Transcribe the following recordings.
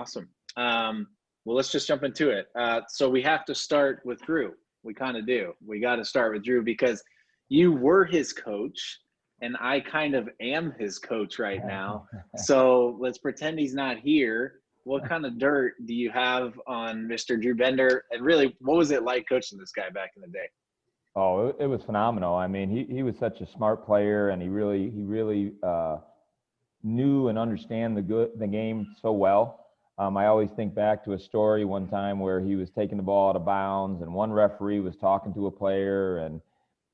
Awesome. Well, let's just jump into it. So we have to start with Drew. We kind of do. We got to start with Drew because you were his coach and I kind of am his coach right now. So let's pretend he's not here. What kind of dirt do you have on Mr. Drew Bender? And really, what was it like coaching this guy back in the day? Oh, it was phenomenal. I mean, he was such a smart player, and he really knew and understand the game so well. I always think back to a story one time where he was taking the ball out of bounds, and one referee was talking to a player, and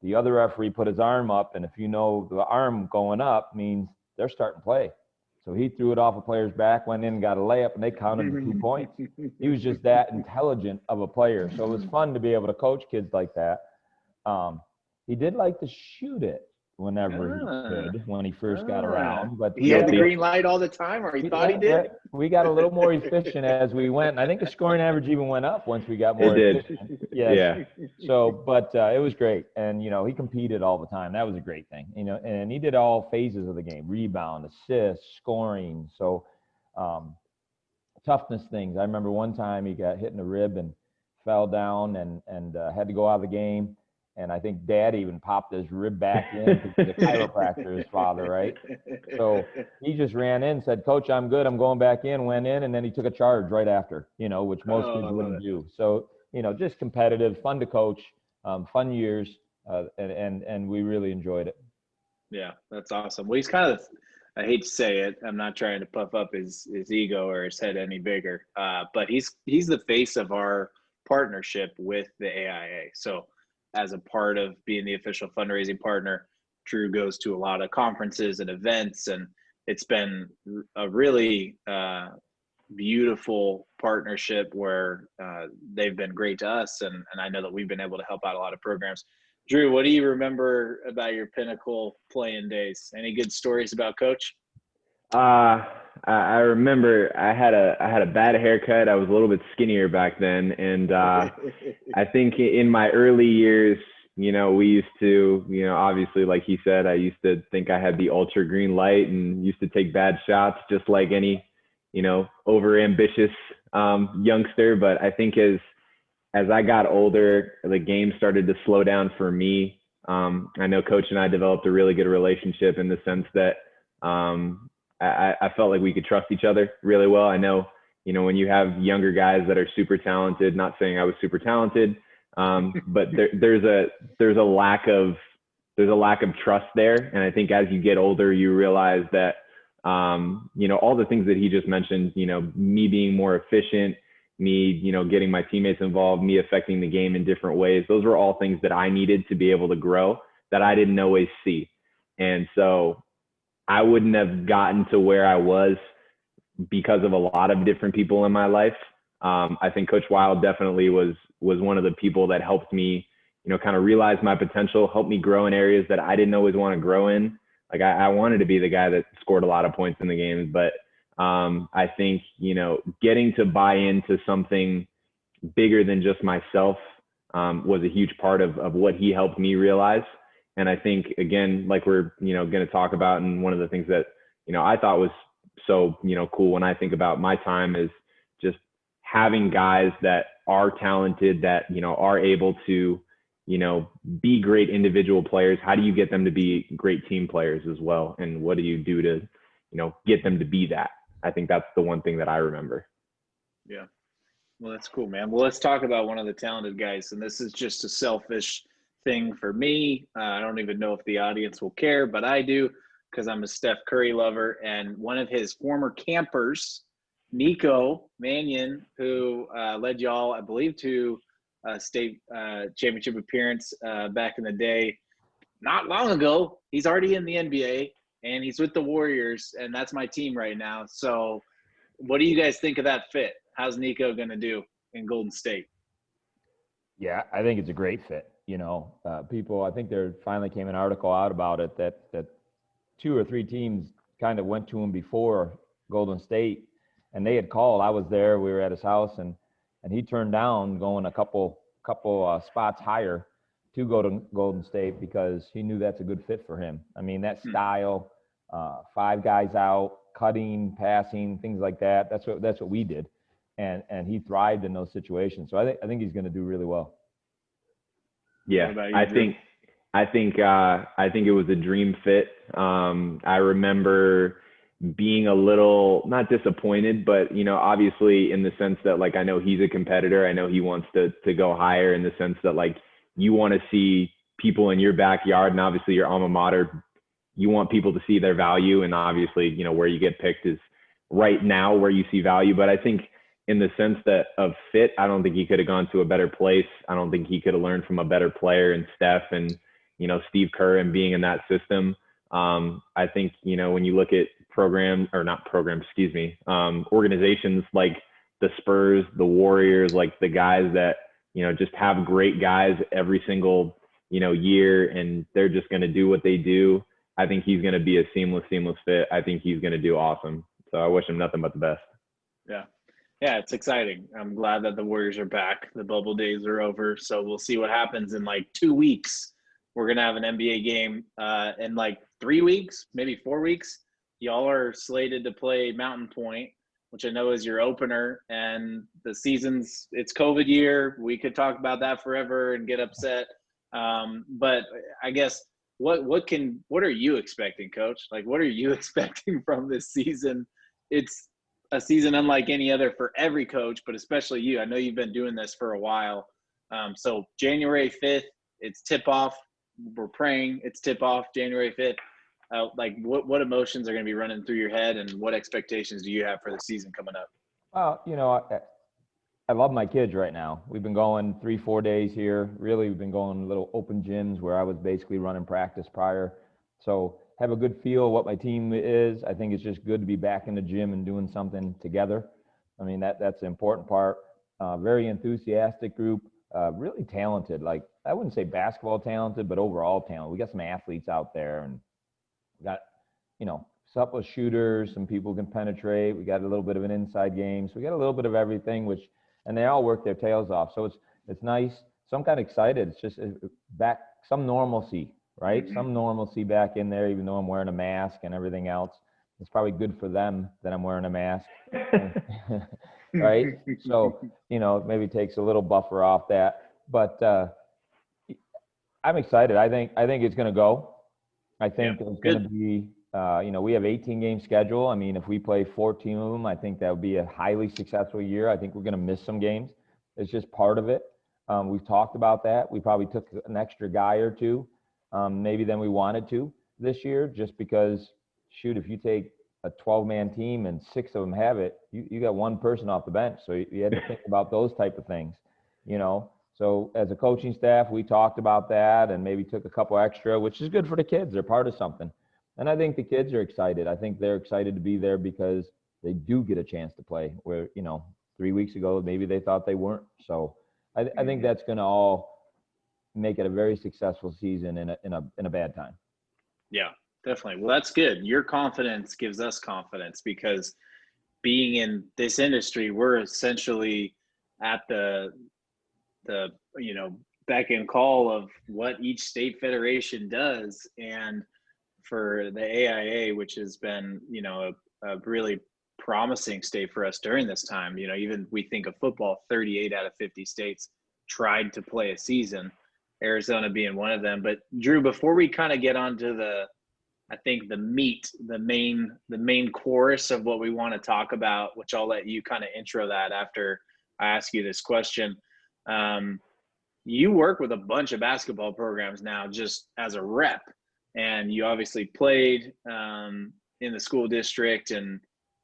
the other referee put his arm up, and if you know the arm going up means they're starting play. So he threw it off a player's back, went in, got a layup, and they counted the 2 points. He was just that intelligent of a player. So it was fun to be able to coach kids like that. He did like to shoot it whenever he could when he first got around. But he had the green light all the time, or he thought he did? We got a little more efficient as we went. And I think the scoring average even went up once we got more efficient. Yes. Yeah. So, but it was great. And, he competed all the time. That was a great thing, and he did all phases of the game: rebound, assist, scoring. So toughness things. I remember one time he got hit in the rib and fell down and had to go out of the game. And I think Dad even popped his rib back in because he's a chiropractor, his father, right? So he just ran in, said, "Coach, I'm good. I'm going back in." Went in, and then he took a charge right after, which most kids wouldn't do. So, just competitive, fun to coach, fun years, and we really enjoyed it. Yeah, that's awesome. Well, he's kind of, I hate to say it, I'm not trying to puff up his ego or his head any bigger, but he's the face of our partnership with the AIA. So as a part of being the official fundraising partner, Drew goes to a lot of conferences and events, and it's been a really beautiful partnership where they've been great to us, and I know that we've been able to help out a lot of programs. Drew, what do you remember about your Pinnacle playing days? Any good stories about Coach? I remember I had a bad haircut. I was a little bit skinnier back then. And I think in my early years, we used to, obviously, like he said, I used to think I had the ultra green light and used to take bad shots just like any, over ambitious youngster. But I think as I got older, the game started to slow down for me. I know Coach and I developed a really good relationship in the sense that I felt like we could trust each other really well. I know, when you have younger guys that are super talented, not saying I was super talented, but there's a lack of trust there. And I think as you get older, you realize that, all the things that he just mentioned, me being more efficient, me, getting my teammates involved, me affecting the game in different ways. Those were all things that I needed to be able to grow that I didn't always see. And so I wouldn't have gotten to where I was because of a lot of different people in my life. I think Coach Wilde definitely was one of the people that helped me, kind of realize my potential, helped me grow in areas that I didn't always want to grow in. Like I wanted to be the guy that scored a lot of points in the games, but I think, getting to buy into something bigger than just myself was a huge part of what he helped me realize. And I think, again, like we're, going to talk about, and one of the things that, I thought was so, cool when I think about my time is just having guys that are talented, that, are able to, be great individual players. How do you get them to be great team players as well? And what do you do to, get them to be that? I think that's the one thing that I remember. Yeah. Well, that's cool, man. Well, let's talk about one of the talented guys. And this is just a selfish thing for me. I don't even know if the audience will care, but I do because I'm a Steph Curry lover. And one of his former campers, Nico Mannion, who led y'all, I believe, to a state championship appearance back in the day, not long ago. He's already in the NBA, and he's with the Warriors, and that's my team right now. So what do you guys think of that fit? How's Nico going to do in Golden State? Yeah, I think it's a great fit. People, I think there finally came an article out about it that 2 or 3 teams kind of went to him before Golden State, and they had called. I was there. We were at his house, and he turned down going a couple spots higher to go to Golden State because he knew that's a good fit for him. I mean, that style, 5 guys out, cutting, passing, things like that. That's what we did, and he thrived in those situations. So I think he's going to do really well. Yeah, I think it was a dream fit. I remember being a little, not disappointed, but, obviously in the sense that, like, I know he's a competitor. I know he wants to go higher, in the sense that, like, you want to see people in your backyard, and obviously your alma mater, you want people to see their value. And obviously, where you get picked is right now where you see value. But I think in the sense that of fit, I don't think he could have gone to a better place. I don't think he could have learned from a better player in Steph and, Steve Kerr, and being in that system. I think, when you look at organizations like the Spurs, the Warriors, like the guys that, just have great guys every single, year, and they're just going to do what they do. I think he's going to be a seamless fit. I think he's going to do awesome. So I wish him nothing but the best. Yeah. Yeah, it's exciting. I'm glad that the Warriors are back. The bubble days are over. So we'll see what happens in like 2 weeks. We're going to have an NBA game in like 3 weeks, maybe 4 weeks. Y'all are slated to play Mountain Point, which I know is your opener. And the it's COVID year. We could talk about that forever and get upset. But I guess what are you expecting, Coach? Like, what are you expecting from this season? It's a season unlike any other for every coach, but especially you. I know you've been doing this for a while. So January 5th, it's tip-off. We're praying it's tip-off January 5th. Like, what emotions are going to be running through your head, and what expectations do you have for the season coming up? I love my kids right now. We've been going 3-4 days here. Really, we've been going little open gyms where I was basically running practice prior. So have a good feel of what my team is. I think it's just good to be back in the gym and doing something together. I mean, that's the important part. Very enthusiastic group, really talented. Like, I wouldn't say basketball talented, but overall talent. We got some athletes out there, and we got, supple shooters, some people can penetrate. We got a little bit of an inside game. So we got a little bit of everything, and they all work their tails off. So it's nice. So I'm kind of excited. It's just back, some normalcy, right? Mm-hmm. Some normalcy back in there, even though I'm wearing a mask and everything else. It's probably good for them that I'm wearing a mask, right? So, maybe takes a little buffer off that. But I'm excited. I think it's going to go. I think it's going to be, we have 18-game schedule. I mean, if we play 14 of them, I think that would be a highly successful year. I think we're going to miss some games. It's just part of it. We've talked about that. We probably took an extra guy or two, maybe than we wanted to this year, just because, shoot, if you take a 12-man team and 6 of them have it, you got one person off the bench. So you had to think about those type of things, So as a coaching staff, we talked about that and maybe took a couple extra, which is good for the kids. They're part of something. And I think the kids are excited. I think they're excited to be there because they do get a chance to play where, 3 weeks ago, maybe they thought they weren't. So I think that's going to all make it a very successful season in a bad time. Yeah, definitely. Well, that's good. Your confidence gives us confidence, because being in this industry, we're essentially at the beck and call of what each state federation does. And for the AIA, which has been, a really promising state for us during this time, even we think of football, 38 out of 50 states tried to play a season, Arizona being one of them. But Drew, before we kind of get onto the main chorus of what we want to talk about, which I'll let you kind of intro that after I ask you this question. You work with a bunch of basketball programs now just as a rep, and you obviously played in the school district, and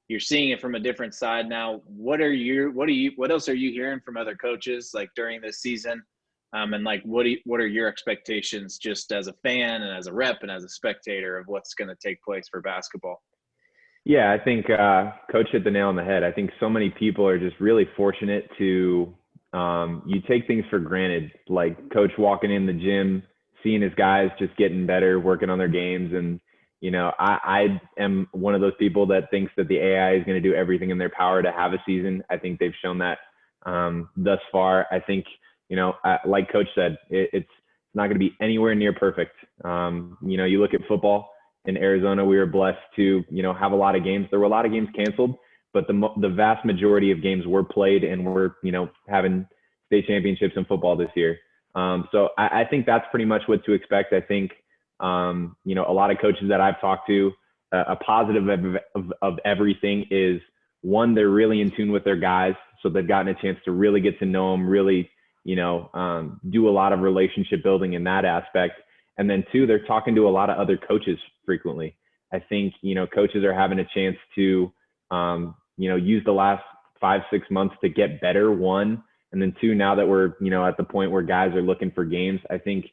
you're seeing it from a different side now. What else are you hearing from other coaches like during this season? And like, what are your expectations just as a fan and as a rep and as a spectator of what's going to take place for basketball? Yeah, I think Coach hit the nail on the head. I think so many people are just really fortunate to you take things for granted, like Coach walking in the gym, seeing his guys just getting better, working on their games. And, I am one of those people that thinks that the AI is going to do everything in their power to have a season. I think they've shown that thus far. I think, like Coach said, it's not going to be anywhere near perfect. You look at football, in Arizona, we were blessed to, have a lot of games. There were a lot of games canceled, but the vast majority of games were played, and we're, having state championships in football this year. So I think that's pretty much what to expect. I think, a lot of coaches that I've talked to, a positive of everything is, one, they're really in tune with their guys. So they've gotten a chance to really get to know them, really, do a lot of relationship building in that aspect. And then two, they're talking to a lot of other coaches frequently. I think, coaches are having a chance to, use the last 5-6 months to get better, one. And then two, now that we're, at the point where guys are looking for games, I think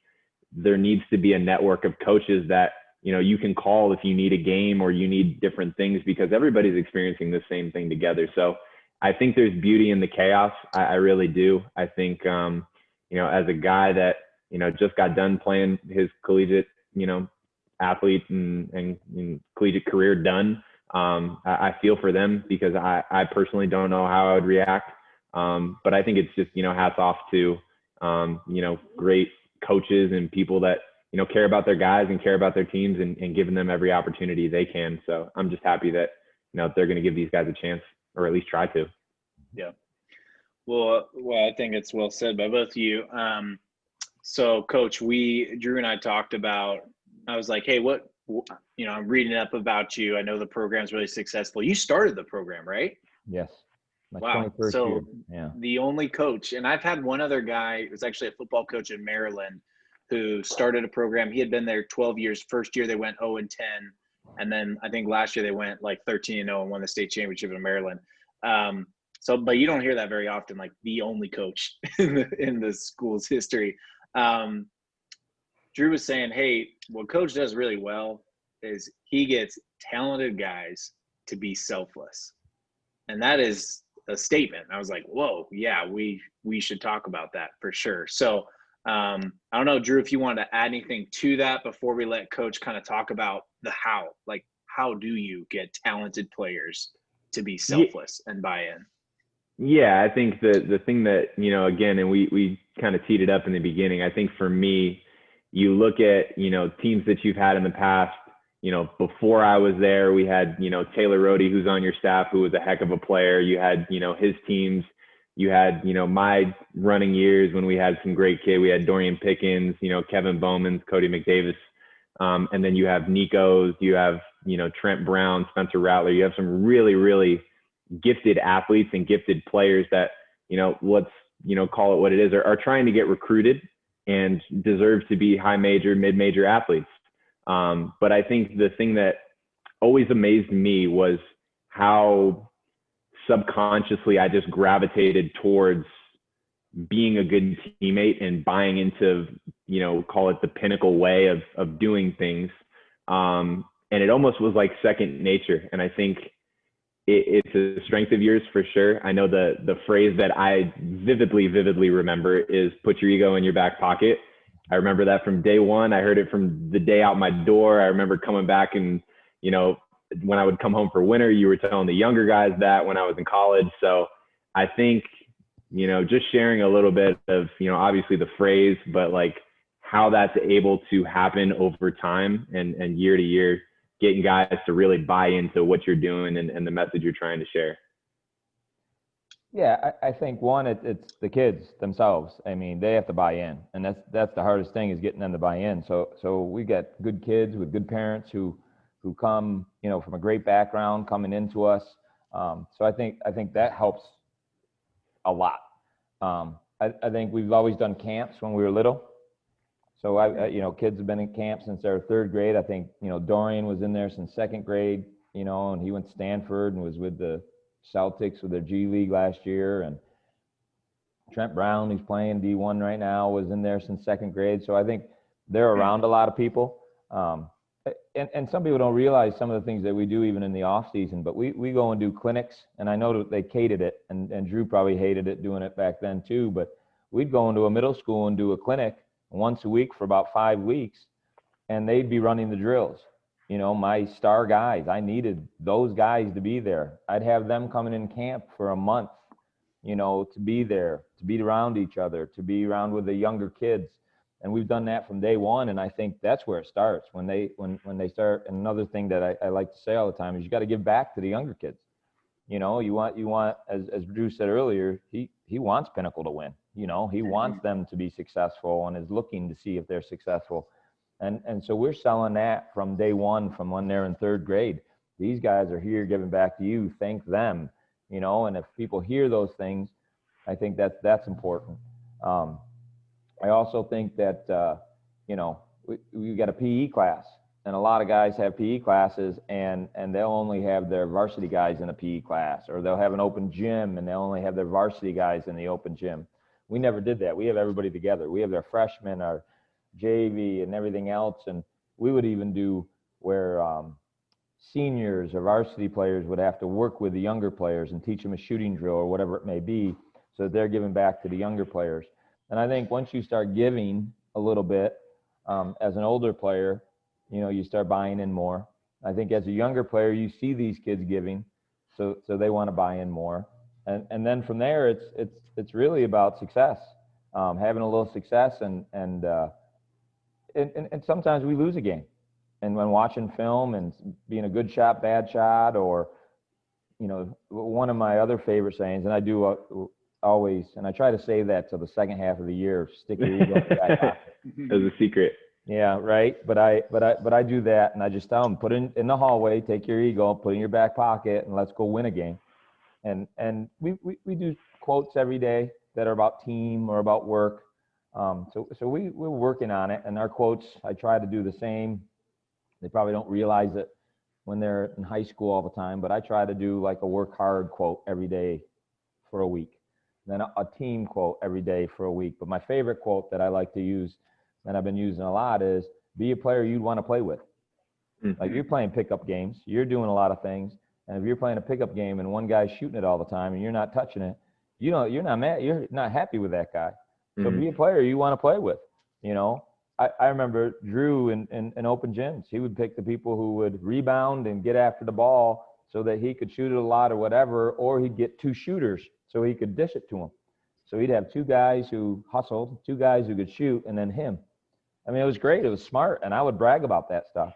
there needs to be a network of coaches that, you can call if you need a game or you need different things, because everybody's experiencing the same thing together. So I think there's beauty in the chaos. I really do. I think, as a guy that, just got done playing his collegiate, athlete and collegiate career done, I feel for them, because I personally don't know how I would react. But I think it's just, hats off to, great coaches and people that, care about their guys and care about their teams and giving them every opportunity they can. So I'm just happy that, they're going to give these guys a chance, or at least try to. Yeah. Well, I think it's well said by both of you. So Coach, Drew and I talked about, I was like, hey, I'm reading up about you. I know the program's really successful. You started the program, right? Yes. My Wow. 21st So year. Yeah. The only coach, and I've had one other guy who's actually a football coach in Maryland who started a program. He had been there 12 years. First year they went 0-10. And then I think last year they went like 13-0 and won the state championship in Maryland. But you don't hear that very often, like the only coach in the school's history. Drew was saying, hey, what Coach does really well is he gets talented guys to be selfless. And that is a statement. I was like, whoa, yeah, we should talk about that for sure. So I don't know, Drew, if you wanted to add anything to that before we let Coach kind of talk about the how. Like, how do you get talented players to be selfless and buy in? Yeah, I think the thing that, again, and we kind of teed it up in the beginning, I think for me, you look at, teams that you've had in the past, before I was there, we had, Taylor Rohde, who's on your staff, who was a heck of a player. You had, his teams. You had, my running years when we had some great kids. We had Dorian Pickens, Kevin Bowman, Cody McDavis. And then you have Nico's, you have, Trent Brown, Spencer Rattler. You have some really, really gifted athletes and gifted players that, let's, call it what it is, are trying to get recruited and deserve to be high major, mid-major athletes. But I think the thing that always amazed me was how subconsciously I just gravitated towards being a good teammate and buying into, call it the Pinnacle way of doing things. And it almost was like second nature. And I think it's a strength of yours for sure. I know the phrase that I vividly remember is put your ego in your back pocket. I remember that from day one. I heard it from the day out my door. I remember coming back and, when I would come home for winter, you were telling the younger guys that when I was in college. So I think, just sharing a little bit of, obviously the phrase, but like how that's able to happen over time and year to year, getting guys to really buy into what you're doing and the message you're trying to share. Yeah, I think one, it's the kids themselves. I mean, they have to buy in, and that's the hardest thing, is getting them to buy in. So we got good kids with good parents who come, from a great background coming into us. So I think that helps a lot. I think we've always done camps when we were little. So kids have been in camp since their third grade. I think, Dorian was in there since second grade, and he went to Stanford and was with the Celtics with their G League last year. And Trent Brown, who's playing D1 right now, was in there since second grade. So I think they're around a lot of people. And some people don't realize some of the things that we do even in the off season, but we go and do clinics, and I know that they hated it, and Drew probably hated it doing it back then too, but we'd go into a middle school and do a clinic once a week for about 5 weeks, and they'd be running the drills. My star guys, I needed those guys to be there. I'd have them coming in camp for a month, to be there, to be around each other, to be around with the younger kids. And we've done that from day one. And I think that's where it starts when they start. And another thing that I like to say all the time is you got to give back to the younger kids. You want, as Drew said earlier, he wants Pinnacle to win. He wants them to be successful and is looking to see if they're successful. And so we're selling that from day one, from when they're in third grade. These guys are here giving back to you. Thank them, and if people hear those things, I think that's important. I also think that, we got a PE class, and a lot of guys have PE classes and they'll only have their varsity guys in a PE class, or they'll have an open gym and they'll only have their varsity guys in the open gym. We never did that. We have everybody together. We have their freshmen, our JV and everything else. And we would even do where seniors or varsity players would have to work with the younger players and teach them a shooting drill or whatever it may be, so that they're giving back to the younger players. And I think once you start giving a little bit as an older player, you start buying in more. I think as a younger player, you see these kids giving, so they want to buy in more. And then from there, it's really about success, having a little success, and sometimes we lose a game. And when watching film and being a good shot, bad shot, or, one of my other favorite sayings, and I do always, and I try to say that till the second half of the year, stick your ego in the back pocket. As a secret. Yeah, right. But I do that, and I just tell them, put it in the hallway, take your ego, put it in your back pocket, and let's go win a game. And we do quotes every day that are about team or about work. So we're working on it, and our quotes, I try to do the same. They probably don't realize it when they're in high school all the time, but I try to do like a work hard quote every day for a week, then a team quote every day for a week. But my favorite quote that I like to use, and I've been using a lot, is be a player you'd want to play with. Mm-hmm. Like, you're playing pickup games, you're doing a lot of things. And if you're playing a pickup game and one guy's shooting it all the time and you're not touching it, you're not mad, you're not happy with that guy. So be a player you want to play with. I remember Drew in open gyms. He would pick the people who would rebound and get after the ball so that he could shoot it a lot or whatever, or he'd get two shooters so he could dish it to them. So he'd have two guys who hustled, two guys who could shoot, and then him. I mean, it was great. It was smart, and I would brag about that stuff.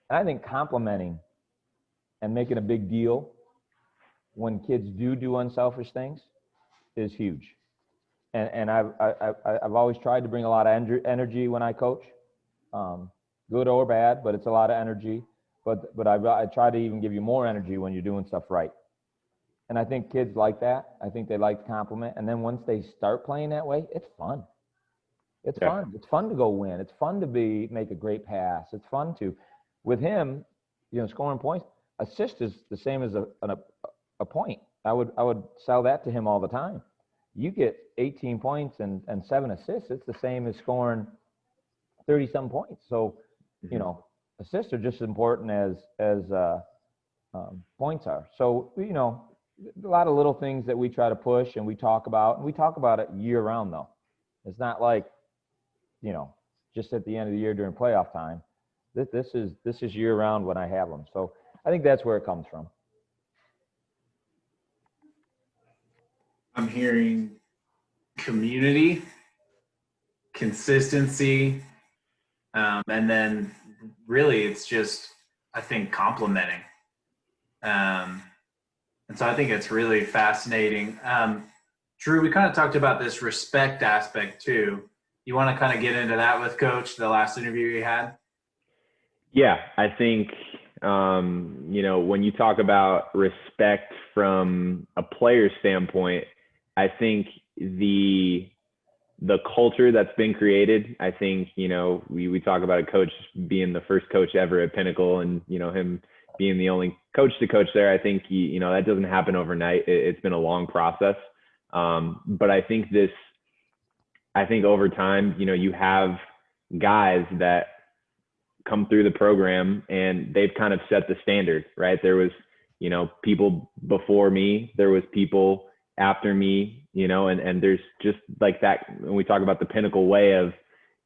And I think complimenting and making a big deal when kids do unselfish things is huge. And I've always tried to bring a lot of energy when I coach, good or bad, but it's a lot of energy. But I try to even give you more energy when you're doing stuff right. And I think kids like that. I think they like to compliment. And then once they start playing that way, it's fun. It's fun. It's fun to go win. It's fun to make a great pass. It's fun to, with him, scoring points. Assist is the same as a point. I would sell that to him all the time. You get 18 points and 7 assists. It's the same as scoring 30-some points. So, assists are just as important as points are. So, a lot of little things that we try to push and we talk about. And we talk about it year round, though. It's not like, just at the end of the year during playoff time. This is year round when I have them. So I think that's where it comes from. I'm hearing community, consistency, and then really it's just, I think, complimenting. And so I think it's really fascinating. Drew, we kind of talked about this respect aspect too. You want to kind of get into that with Coach, the last interview you had? Yeah, I think, when you talk about respect from a player's standpoint, I think the culture that's been created, I think, we talk about a coach being the first coach ever at Pinnacle and, him being the only coach to coach there. I think, that doesn't happen overnight. It's been a long process. But I think over time, you have guys that come through the program and they've kind of set the standard, right? There was, people before me, there was people after me, and there's just like that. When we talk about the Pinnacle way of,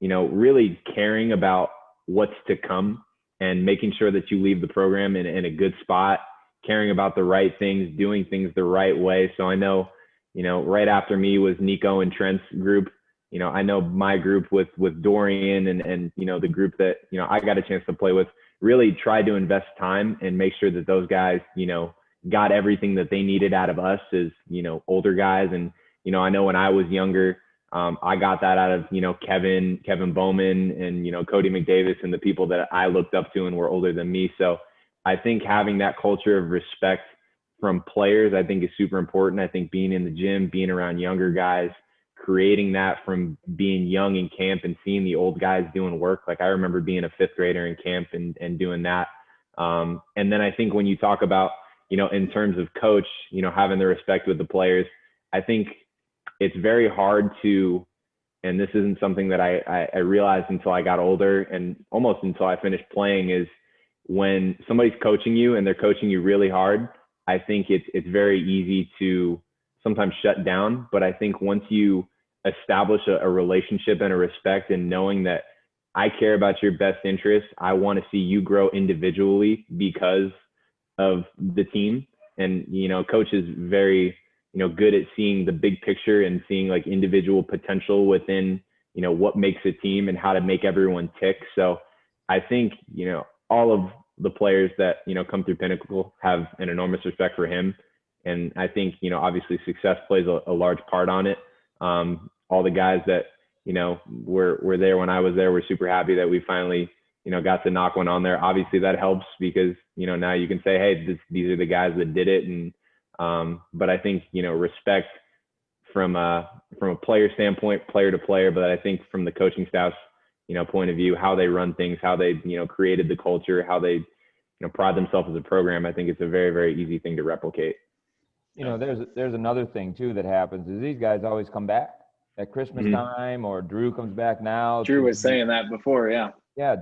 really caring about what's to come and making sure that you leave the program in a good spot, caring about the right things, doing things the right way. So I know, right after me was Nico and Trent's group. I know my group with Dorian and the group that, I got a chance to play with really tried to invest time and make sure that those guys, got everything that they needed out of us as, older guys. And, I know when I was younger, I got that out of, Kevin Bowman and, Cody McDavis and the people that I looked up to and were older than me. So I think having that culture of respect from players, I think is super important. I think being in the gym, being around younger guys, creating that from being young in camp and seeing the old guys doing work. Like I remember being a fifth grader in camp and doing that. And then I think when you talk about, in terms of coach, having the respect with the players, I think it's very hard to, and this isn't something that I realized until I got older and almost until I finished playing, is when somebody's coaching you and they're coaching you really hard, I think it's very easy to sometimes shut down. But I think once you establish a relationship and a respect and knowing that I care about your best interests, I want to see you grow individually because of the team. And, coach is very, good at seeing the big picture and seeing like individual potential within, what makes a team and how to make everyone tick. So I think, all of the players that, come through Pinnacle have an enormous respect for him. And I think, obviously success plays a large part on it. All the guys that, were there when I was there, were super happy that we finally, got to knock one on there. Obviously that helps because, now you can say, hey, these are the guys that did it. And, but I think, respect from a player standpoint, player to player, but I think from the coaching staff's, point of view, how they run things, how they, created the culture, how they, pride themselves as a program, I think it's a very, very easy thing to replicate. There's another thing too that happens is these guys always come back at Christmas time, or Drew comes back now. Drew was saying that before. Yeah. Yeah.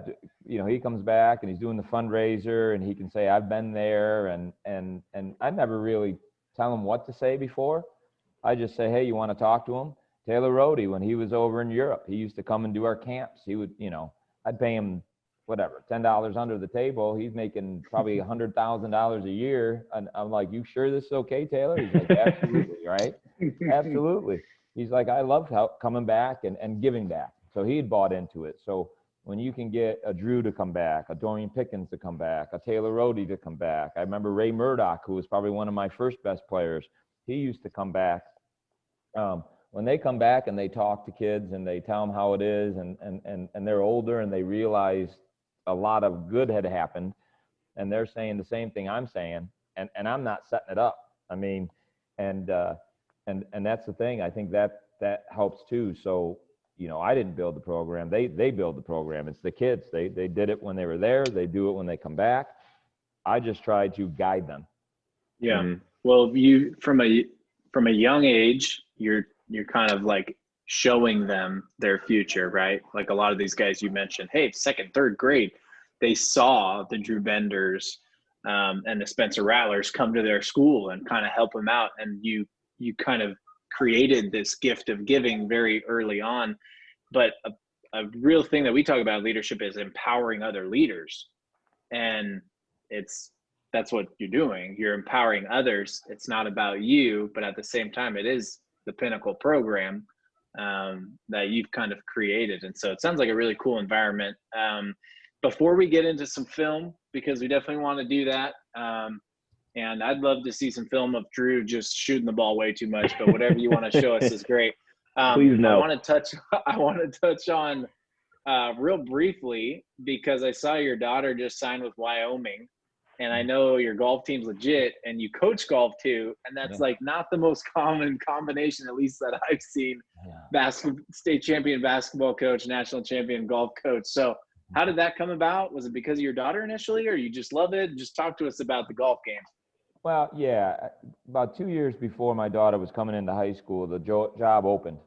He comes back and he's doing the fundraiser and he can say, I've been there. And I never really tell him what to say before. I just say, hey, you want to talk to him? Taylor Rohde, when he was over in Europe, he used to come and do our camps. He would, I'd pay him whatever, $10 under the table. He's making probably $100,000 a year. And I'm like, you sure this is okay, Taylor? He's like, absolutely, right? Absolutely. He's like, I love coming back and giving back. So he had bought into it. So when you can get a Drew to come back, a Dorian Pickens to come back, a Taylor Rohde to come back. I remember Ray Murdoch, who was probably one of my first best players. He used to come back. When they come back and they talk to kids and they tell them how it is and they're older and they realize a lot of good had happened and they're saying the same thing I'm saying and I'm not setting it up. I mean, and that's the thing. I think that helps too. So, I didn't build the program. They build the program. It's the kids. They did it when they were there. They do it when they come back. I just try to guide them. Yeah. Mm-hmm. Well, you from a young age, you're kind of like showing them their future, right? Like a lot of these guys you mentioned, hey, second, third grade, they saw the Drew Benders and the Spencer Rattlers come to their school and kind of help them out. And you kind of created this gift of giving very early on. But a real thing that we talk about leadership is empowering other leaders. And that's what you're doing. You're empowering others. It's not about you, but at the same time, it is the Pinnacle program that you've kind of created. And so it sounds like a really cool environment. Before we get into some film, because we definitely want to do that. And I'd love to see some film of Drew just shooting the ball way too much, but whatever you want to show us is great. Please no. I want to touch on real briefly, because I saw your daughter just sign with Wyoming. And I know your golf team's legit and you coach golf too. And that's like not the most common combination, at least that I've seen. State champion basketball coach, national champion golf coach. So how did that come about? Was it because of your daughter initially, or you just love it? Just talk to us about the golf game. Well, yeah, about 2 years before my daughter was coming into high school, the job opened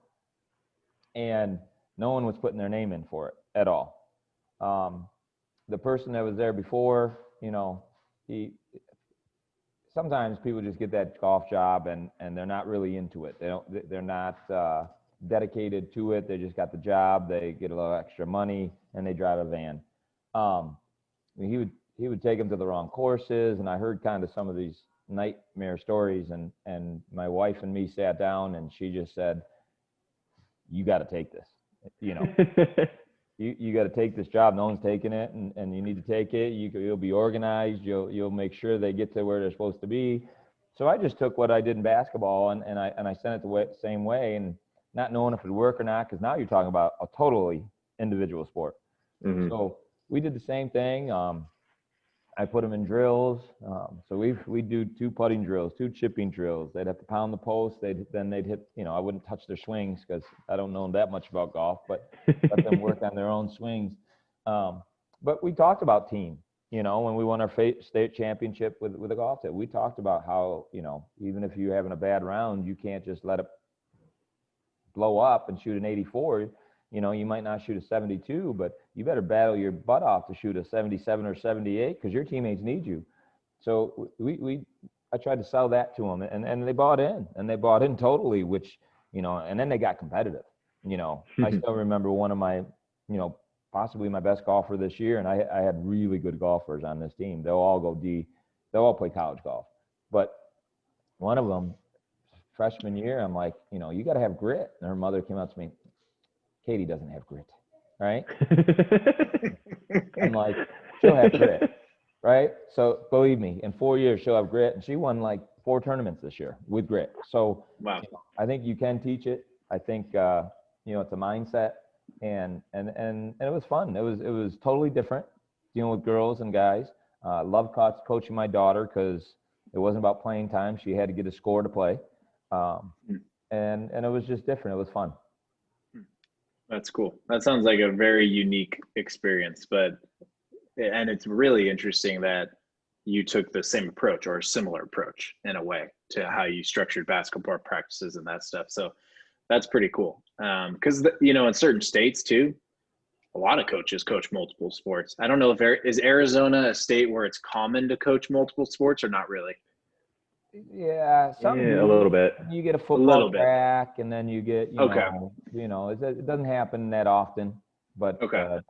and no one was putting their name in for it at all. The person that was there before, sometimes people just get that golf job and they're not really into it. They're not dedicated to it. They just got the job. They get a little extra money and they drive a van. He would take them to the wrong courses, and I heard kind of some of these nightmare stories. And my wife and me sat down, and she just said, you got to take this, you know. You got to take this job. No one's taking it, and you need to take it. You'll be organized. You'll make sure they get to where they're supposed to be. So I just took what I did in basketball and I sent it the same way, and not knowing if it would work or not, because now you're talking about a totally individual sport. Mm-hmm. So we did the same thing. I put them in drills. So we do 2 putting drills, 2 chipping drills. They'd have to pound the post. Then they'd hit, you know, I wouldn't touch their swings because I don't know that much about golf, but let them work on their own swings. But we talked about team, you know, when we won our state championship with a golf tip. We talked about how, you know, even if you're having a bad round, you can't just let it blow up and shoot an 84. You know, you might not shoot a 72, but you better battle your butt off to shoot a 77 or 78 because your teammates need you. So I tried to sell that to them, and they bought in, totally, which, you know, and then they got competitive. You know, I still remember one of my, you know, possibly my best golfer this year, and I had really good golfers on this team. They'll all play college golf. But one of them, freshman year, I'm like, you know, you got to have grit. And her mother came out to me, Katie doesn't have grit, right? I'm like, she'll have grit, right? So believe me, in 4 years, she'll have grit. And she won like 4 tournaments this year with grit. So wow. I think you can teach it. I think, you know, it's a mindset. And it was fun. It was totally different dealing with girls and guys. Loved coaching my daughter because it wasn't about playing time. She had to get a score to play. And it was just different. It was fun. That's cool. That sounds like a very unique experience, and it's really interesting that you took the same approach or a similar approach in a way to how you structured basketball practices and that stuff. So that's pretty cool. Because, you know, in certain states too, a lot of coaches coach multiple sports. I don't know is Arizona a state where it's common to coach multiple sports or not really? Yeah, a little bit. You get a football track, and then you get, you know, it doesn't happen that often, but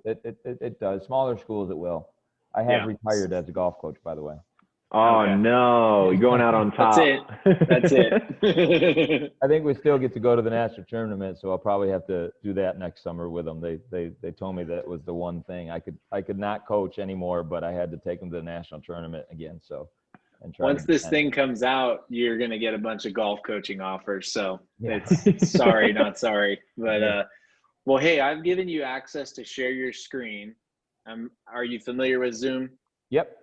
it does. Smaller schools, it will. I have retired as a golf coach, by the way. Oh, no. You're going out on top. That's it. I think we still get to go to the national tournament, so I'll probably have to do that next summer with them. They told me that was the one thing. I could not coach anymore, but I had to take them to the national tournament again, so. Once this thing comes out, you're going to get a bunch of golf coaching offers. So it's sorry, not sorry. But, well, hey, I've given you access to share your screen. Are you familiar with Zoom? Yep.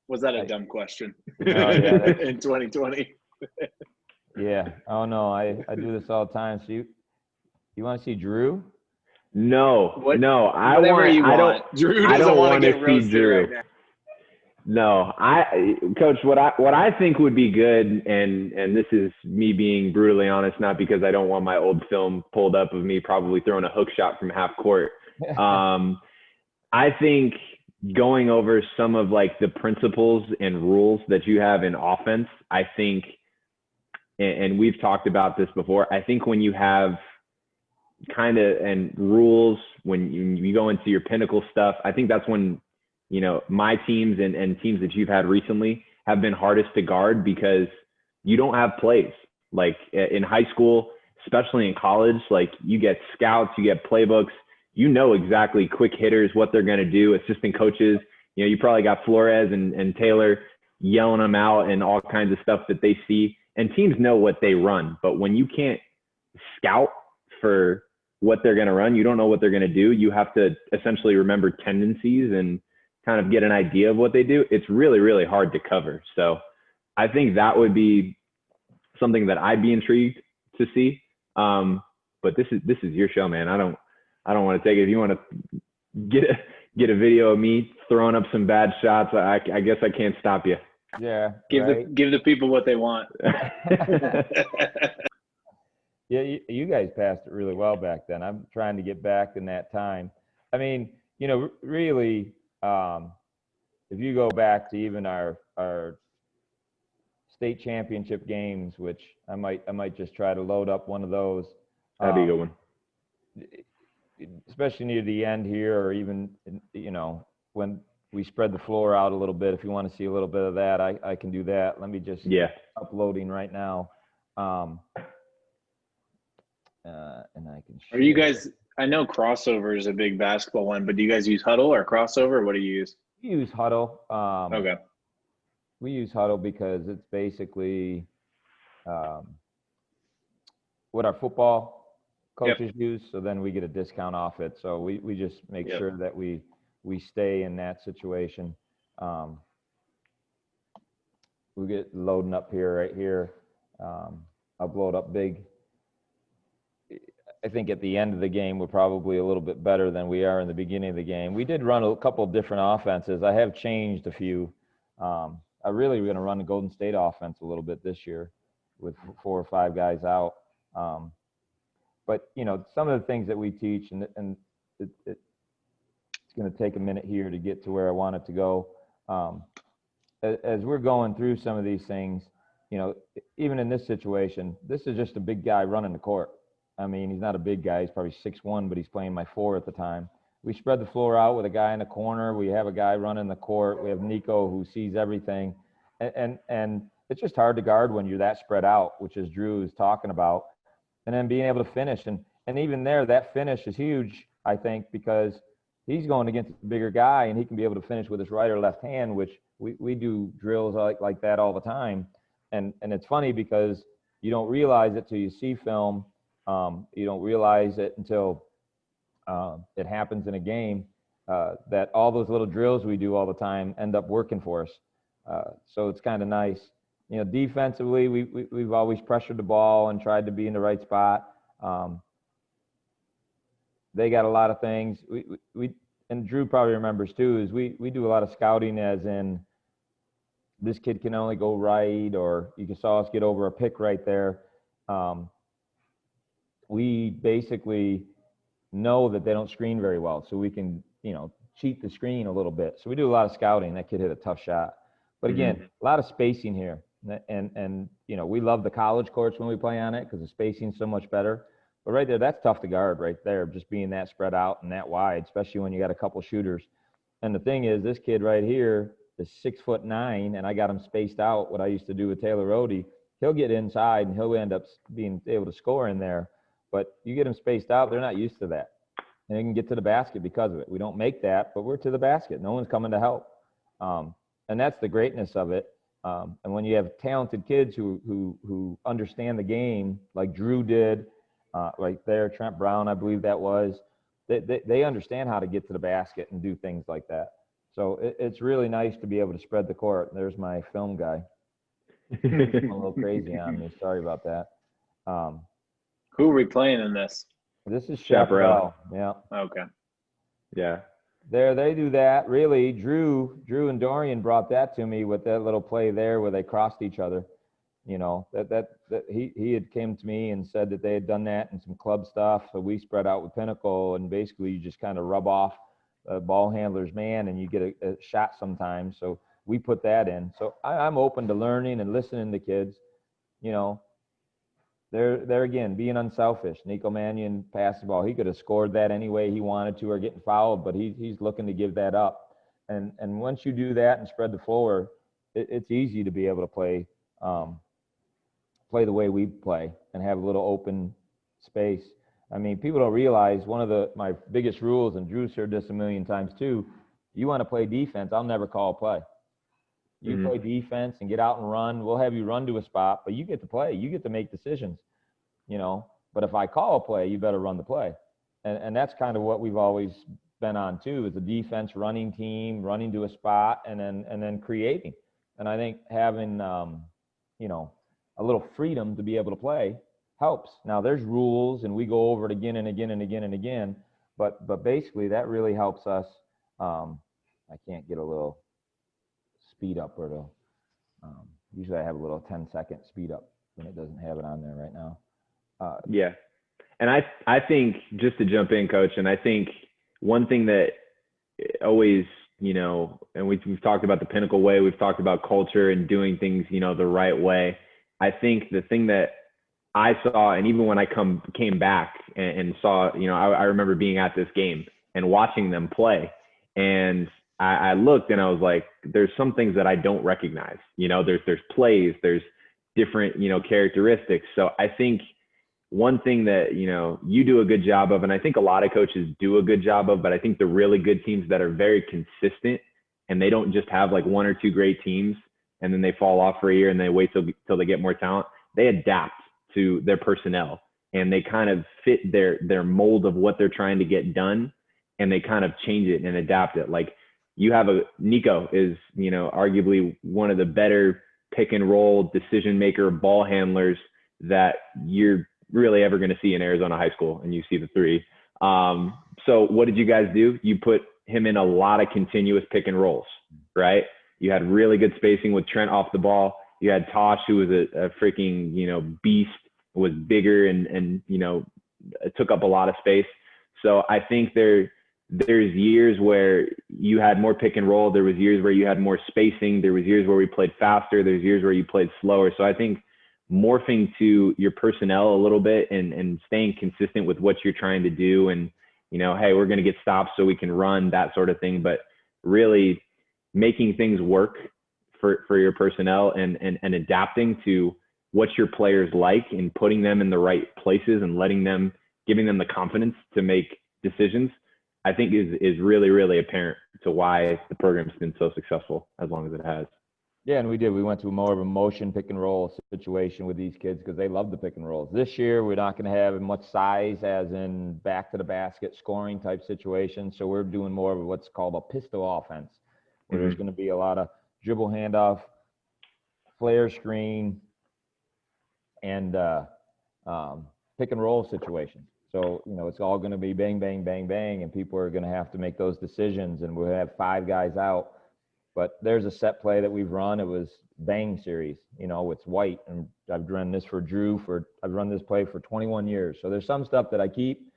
Was that a dumb question? No, yeah, in 2020? Yeah. Oh, no, I do this all the time. So you want to see Drew? No. I want. Drew doesn't want to get roasted right now. No, Coach, what I think would be good, and this is me being brutally honest, not because I don't want my old film pulled up of me probably throwing a hook shot from half court. I think going over some of like the principles and rules that you have in offense, I think, and we've talked about this before, I think when you have kind of and rules, when you go into your Pinnacle stuff, I think that's when, you know, my teams and teams that you've had recently have been hardest to guard because you don't have plays. Like in high school, especially in college, like you get scouts, you get playbooks, you know exactly quick hitters, what they're going to do, assistant coaches. You know, you probably got Flores and Taylor yelling them out and all kinds of stuff that they see. And teams know what they run. But when you can't scout for what they're going to run, you don't know what they're going to do. You have to essentially remember tendencies and kind of get an idea of what they do. It's really, really hard to cover. So I think that would be something that I'd be intrigued to see. But this is your show, man. I don't want to take it. If you want to get a video of me throwing up some bad shots, I guess I can't stop you. Yeah. Give the people what they want. Yeah, you guys passed it really well back then. I'm trying to get back in that time. I mean, you know, really, if you go back to even our state championship games, which I might just try to load up one of those. That'd be a good one. Especially near the end here, or even, you know, when we spread the floor out a little bit. If you want to see a little bit of that, I can do that. Let me just uploading right now. and I can Are you share. guys? I know crossover is a big basketball one, but do you guys use huddle or crossover? What do you use? We use Huddle. Okay. We use Huddle because it's basically um, what our football Yep. coaches use. So then we get a discount off it. So we just make Yep. sure that we stay in that situation. We get loading up here, right here. I'll load up big. I think at the end of the game, we're probably a little bit better than we are in the beginning of the game. We did run a couple of different offenses. I have changed a few. I really going to run the Golden State offense a little bit this year with 4 or 5 guys out. But, you know, some of the things that we teach, and it's going to take a minute here to get to where I want it to go. As we're going through some of these things, you know, even in this situation, this is just a big guy running the court. I mean, he's not a big guy. He's probably 6'1", but he's playing my 4 at the time. We spread the floor out with a guy in the corner. We have a guy running the court. We have Nico who sees everything. And it's just hard to guard when you're that spread out, which is Drew is talking about. And then being able to finish. And even there, that finish is huge, I think, because he's going against a bigger guy and he can be able to finish with his right or left hand, which we do drills like that all the time. And it's funny because you don't realize it till you see film. You don't realize it until it happens in a game that all those little drills we do all the time end up working for us. So it's kind of nice. You know, defensively, we've always pressured the ball and tried to be in the right spot. They got a lot of things. We and Drew probably remembers too, is we do a lot of scouting, as in this kid can only go right, or you saw us get over a pick right there. We basically know that they don't screen very well, so we can, you know, cheat the screen a little bit. So we do a lot of scouting. That kid hit a tough shot. But again, a lot of spacing here. And you know, we love the college courts when we play on it because the spacing's so much better. But right there, that's tough to guard right there, just being that spread out and that wide, especially when you got a couple shooters. And the thing is, this kid right here is 6'9", and I got him spaced out. What I used to do with Taylor Odie, he'll get inside and he'll end up being able to score in there. But you get them spaced out, they're not used to that. And they can get to the basket because of it. We don't make that, but we're to the basket. No one's coming to help. And that's the greatness of it. And when you have talented kids who understand the game, like Drew did, right there, Trent Brown, I believe that was, they understand how to get to the basket and do things like that. So it's really nice to be able to spread the court. There's my film guy. I'm a little crazy on me. Sorry about that. Who are we playing in this? This is Chaparral. Chaparral. Yeah. Okay. Yeah. There, they do that. Really, Drew and Dorian brought that to me with that little play there where they crossed each other. You know, that he had came to me and said that they had done that in some club stuff. So we spread out with Pinnacle, and basically you just kind of rub off a ball handler's man and you get a shot sometimes. So we put that in. So I'm open to learning and listening to kids. You know, they're again being unselfish. Nico Mannion passed the ball. He could have scored that any way he wanted to or getting fouled, but he's looking to give that up. And once you do that and spread the floor, it's easy to be able to play the way we play and have a little open space. I mean, people don't realize one of my biggest rules, and Drew's heard this a million times too, you want to play defense, I'll never call a play. You play defense and get out and run. We'll have you run to a spot, but you get to play. You get to make decisions, you know. But if I call a play, you better run the play. And that's kind of what we've always been on too, is a defense running team, running to a spot, and then creating. And I think having, you know, a little freedom to be able to play helps. Now there's rules, and we go over it again and again and again and again. But basically that really helps us. I can't get a little speed up or to usually I have a little 10-second speed up when it doesn't have it on there right now. Yeah. And I think, just to jump in, Coach, and I think one thing that always, you know, and we've talked about the Pinnacle way, we've talked about culture and doing things, you know, the right way. I think the thing that I saw, and even when I came back and saw, you know, I remember being at this game and watching them play, and I looked and I was like, there's some things that I don't recognize. You know, there's plays, there's different, you know, characteristics. So I think one thing that, you know, you do a good job of, and I think a lot of coaches do a good job of, but I think the really good teams that are very consistent and they don't just have like one or two great teams and then they fall off for a year and they wait till they get more talent, they adapt to their personnel and they kind of fit their mold of what they're trying to get done, and they kind of change it and adapt it. Like you have Nico is, you know, arguably one of the better pick and roll decision maker ball handlers that you're really ever going to see in Arizona high school, and you see the three. So what did you guys do? You put him in a lot of continuous pick and rolls, right? You had really good spacing with Trent off the ball. You had Tosh, who was a freaking, you know, beast, was bigger and, you know, took up a lot of space. So I think there's years where you had more pick and roll. There was years where you had more spacing. There was years where we played faster. There's years where you played slower. So I think morphing to your personnel a little bit and staying consistent with what you're trying to do, and, you know, hey, we're going to get stops so we can run, that sort of thing, but really making things work for your personnel and adapting to what your players like and putting them in the right places and giving them the confidence to make decisions, I think is really, really apparent to why the program's been so successful as long as it has. Yeah, and we did. We went to more of a motion pick and roll situation with these kids because they love the pick and rolls. This year, we're not going to have as much size as in back to the basket scoring type situation. So we're doing more of what's called a pistol offense, where there's going to be a lot of dribble handoff, flare screen, and pick and roll situations. So, you know, it's all going to be bang, bang, bang, bang, and people are going to have to make those decisions, and we'll have 5 guys out. But there's a set play that we've run. It was bang series. You know, it's white, and I've run this for Drew I've run this play for 21 years. So there's some stuff that I keep,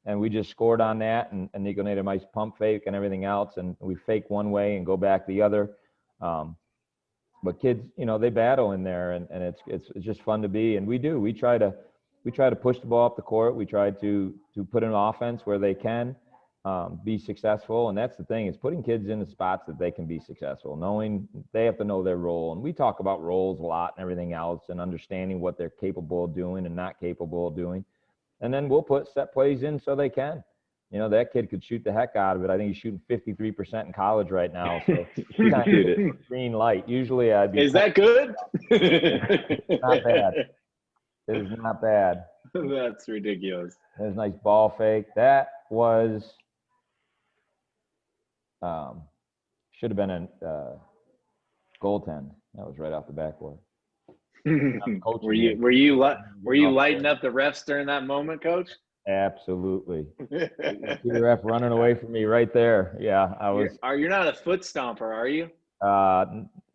and we just scored on that, and Nico made a nice pump fake and everything else, and we fake one way and go back the other. But kids, you know, they battle in there, and it's just fun to be. And we try to push the ball up the court. We try to put an offense where they can be successful. And that's the thing, is putting kids in the spots that they can be successful, knowing they have to know their role. And we talk about roles a lot and everything else, and understanding what they're capable of doing and not capable of doing. And then we'll put set plays in so they can. You know, that kid could shoot the heck out of it. I think he's shooting 53% in college right now. So he's not green light. Usually I'd be. Is that good? It's not bad. It is not bad. That's ridiculous. There's a nice ball fake. That was should have been a goaltend. That was right off the backboard. Were you lighting up the refs during that moment, Coach? Absolutely. See the ref running away from me right there. Yeah, I was. You're not a foot stomper, are you?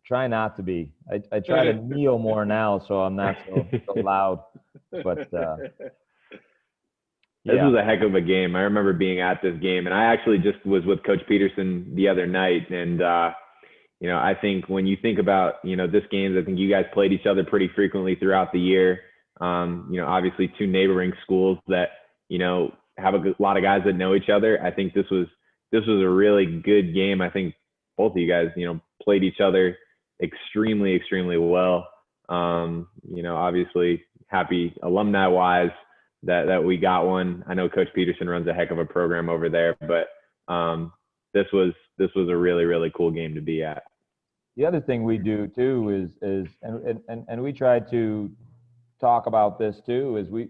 Try not to be. I try to kneel more now, so I'm not so loud. But this was a heck of a game. I remember being at this game, and I actually just was with Coach Peterson the other night. And you know, I think when you think about, you know, this game, I think you guys played each other pretty frequently throughout the year. You know, obviously 2 neighboring schools that, you know, have a lot of guys that know each other. I think this was a really good game. I think both of you guys, you know, played each other extremely, extremely well. You know, obviously happy alumni wise that we got one. I know Coach Peterson runs a heck of a program over there, but this was a really, really cool game to be at. The other thing we do too is and we try to talk about this too, is we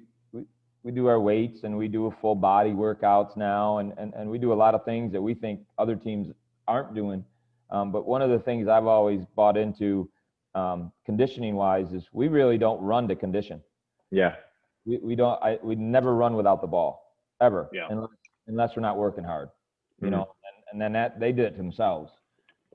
do our weights, and we do a full body workouts now, and we do a lot of things that we think other teams aren't doing. But one of the things I've always bought into conditioning wise is we really don't run to condition. Yeah. We never run without the ball ever. Yeah. Unless we're not working hard, you know, and then that they did it themselves.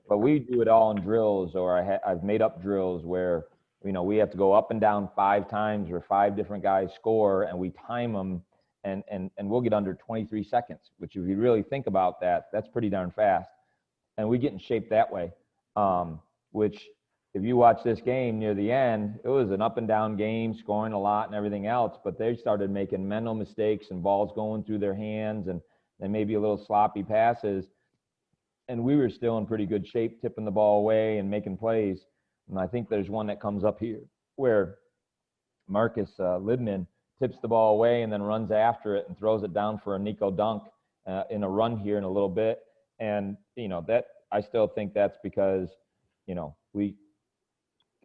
But we do it all in drills, or I've made up drills where, you know, we have to go up and down 5 times, or 5 different guys score, and we time them, and we'll get under 23 seconds, which if you really think about that, that's pretty darn fast. And we get in shape that way, which if you watch this game near the end, it was an up and down game, scoring a lot and everything else, but they started making mental mistakes and balls going through their hands and maybe a little sloppy passes. And we were still in pretty good shape, tipping the ball away and making plays. And I think there's one that comes up here where Marcus Lidman tips the ball away and then runs after it and throws it down for a Nico dunk in a run here in a little bit. And, that I still think that's because, we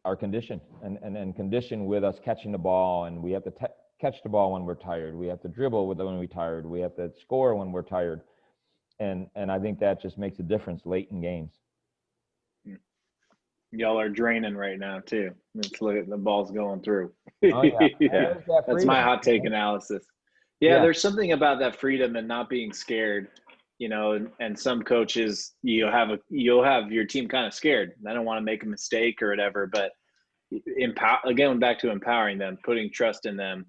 are conditioned and conditioned with us catching the ball, and we have to catch the ball when we're tired. We have to dribble when we're tired. We have to score when we're tired. And I think that just makes a difference late in games. Y'all are draining right now too. Let's look at the balls going through. Oh, yeah. Yeah. That's my hot take analysis. Yeah, there's something about that freedom and not being scared, and some coaches, you'll have your team kind of scared. I don't want to make a mistake or whatever, but again, back to empowering them, putting trust in them,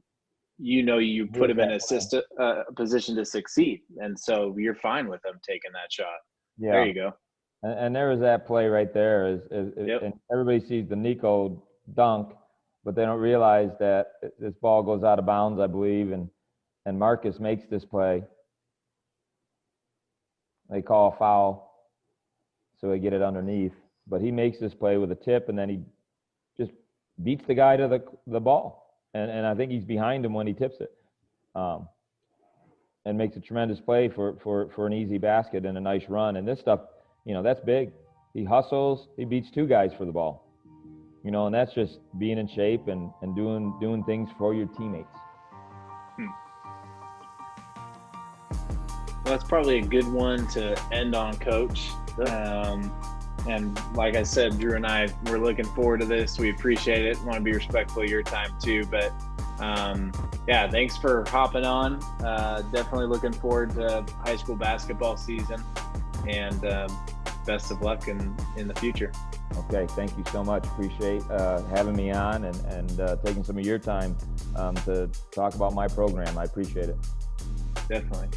you put them in a position to succeed. And so you're fine with them taking that shot. Yeah. There you go. And there was that play right there. Yep. And everybody sees the Nico dunk, but they don't realize that this ball goes out of bounds, I believe, and Marcus makes this play. They call a foul, so they get it underneath. But he makes this play with a tip, and then he just beats the guy to the ball. And I think he's behind him when he tips it, and makes a tremendous play for an easy basket and a nice run. And this stuff, that's big. He hustles. He beats two guys for the ball. And that's just being in shape and doing things for your teammates. Well, that's probably a good one to end on, Coach. And like I said, Drew and I, we're looking forward to this. We appreciate it. Want to be respectful of your time too. But yeah, thanks for hopping on. Definitely looking forward to high school basketball season, and best of luck in the future. Okay, thank you so much. Appreciate having me on and taking some of your time to talk about my program. I appreciate it. Definitely.